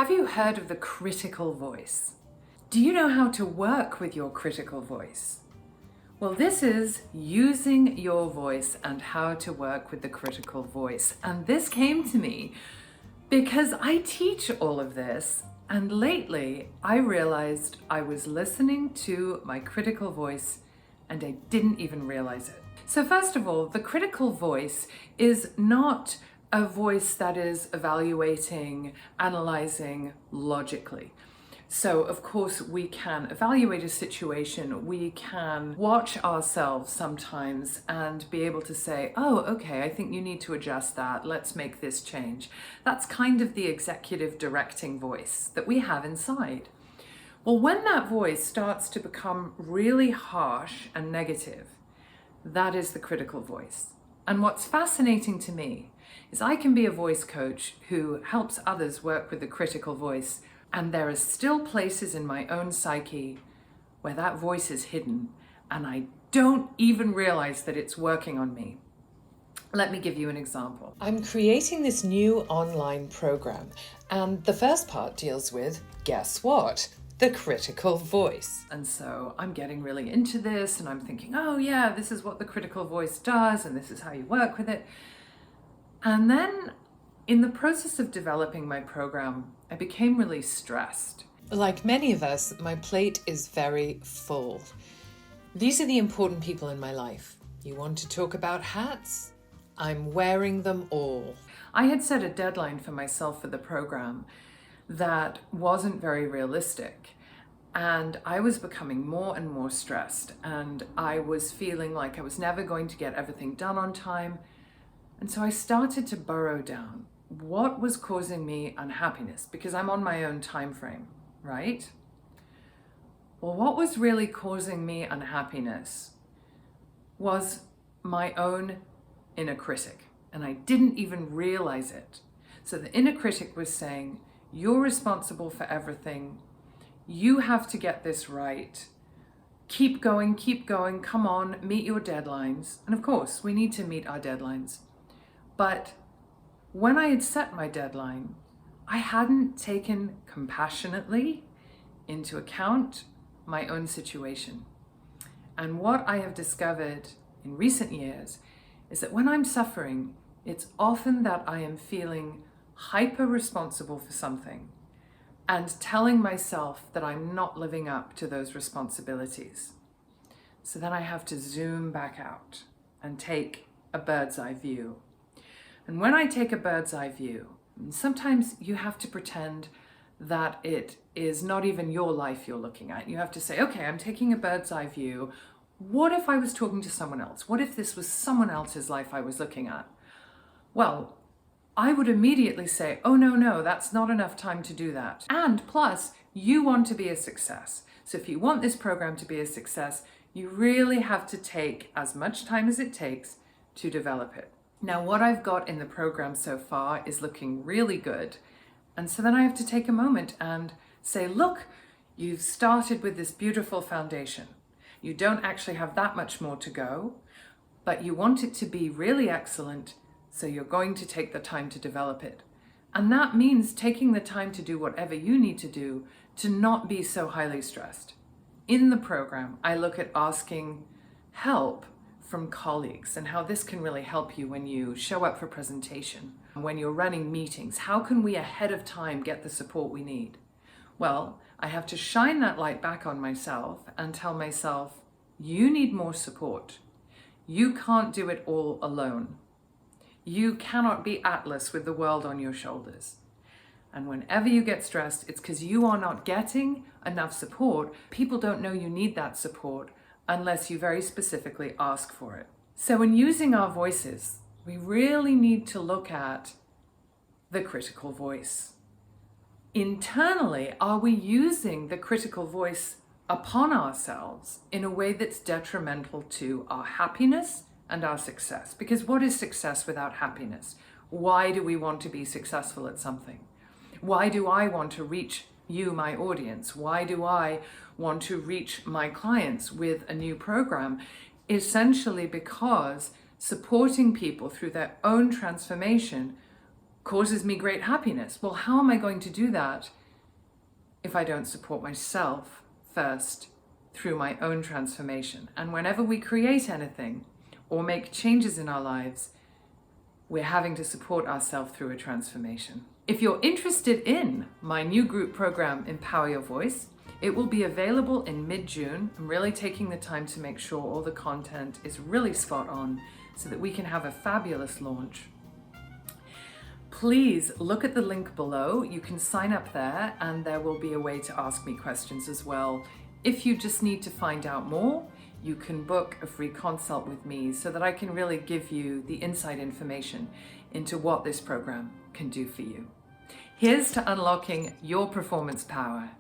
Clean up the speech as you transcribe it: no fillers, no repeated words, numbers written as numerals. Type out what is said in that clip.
Have you heard of the critical voice? Do you know how to work with your critical voice? Well, this is using your voice and how to work with the critical voice. And this came to me because I teach all of this. And lately I realized I was listening to my critical voice and I didn't even realize it. So first of all, the critical voice is not a voice that is evaluating, analyzing logically. So of course we can evaluate a situation, we can watch ourselves sometimes and be able to say, oh, okay, I think you need to adjust that, let's make this change. That's kind of the executive directing voice that we have inside. Well, when that voice starts to become really harsh and negative, that is the critical voice. And what's fascinating to me is I can be a voice coach who helps others work with the critical voice, and there are still places in my own psyche where that voice is hidden and I don't even realize that it's working on me. Let me give you an example. I'm creating this new online program, and the first part deals with, guess what? The critical voice. And so I'm getting really into this and I'm thinking, oh yeah, this is what the critical voice does and this is how you work with it. And then in the process of developing my program, I became really stressed. Like many of us, my plate is very full. These are the important people in my life. You want to talk about hats? I'm wearing them all. I had set a deadline for myself for the program that wasn't very realistic. And I was becoming more and more stressed, and I was feeling like I was never going to get everything done on time. And so I started to burrow down what was causing me unhappiness, because I'm on my own time frame, right? Well, what was really causing me unhappiness was my own inner critic, and I didn't even realize it. So the inner critic was saying, you're responsible for everything. You have to get this right. Keep going, come on, meet your deadlines. And of course, we need to meet our deadlines. But when I had set my deadline, I hadn't taken compassionately into account my own situation. And what I have discovered in recent years is that when I'm suffering, it's often that I am feeling hyper responsible for something and telling myself that I'm not living up to those responsibilities. So then I have to zoom back out and take a bird's eye view. And when I take a bird's eye view, sometimes you have to pretend that it is not even your life you're looking at. You have to say, okay, I'm taking a bird's eye view. What if I was talking to someone else? What if this was someone else's life I was looking at? Well, I would immediately say, oh no, that's not enough time to do that. And plus, you want to be a success. So if you want this program to be a success, you really have to take as much time as it takes to develop it. Now, what I've got in the program so far is looking really good. And so then I have to take a moment and say, look, you've started with this beautiful foundation. You don't actually have that much more to go, but you want it to be really excellent. So you're going to take the time to develop it. And that means taking the time to do whatever you need to do to not be so highly stressed. In the program, I look at asking help from colleagues and how this can really help you when you show up for presentation, when you're running meetings. How can we ahead of time get the support we need? Well, I have to shine that light back on myself and tell myself, you need more support. You can't do it all alone. You cannot be Atlas with the world on your shoulders. And whenever you get stressed, it's because you are not getting enough support. People don't know you need that support unless you very specifically ask for it. So in using our voices, we really need to look at the critical voice. Internally, are we using the critical voice upon ourselves in a way that's detrimental to our happiness and our success? Because what is success without happiness? Why do we want to be successful at something? Why do I want to reach you, my audience? Why do I want to reach my clients with a new program? Essentially because supporting people through their own transformation causes me great happiness. Well, how am I going to do that if I don't support myself first through my own transformation? And whenever we create anything or make changes in our lives, we're having to support ourselves through a transformation. If you're interested in my new group program, Empower Your Voice, it will be available in mid-June. I'm really taking the time to make sure all the content is really spot on so that we can have a fabulous launch. Please look at the link below. You can sign up there and there will be a way to ask me questions as well. If you just need to find out more, you can book a free consult with me so that I can really give you the inside information into what this program can do for you. Here's to unlocking your performance power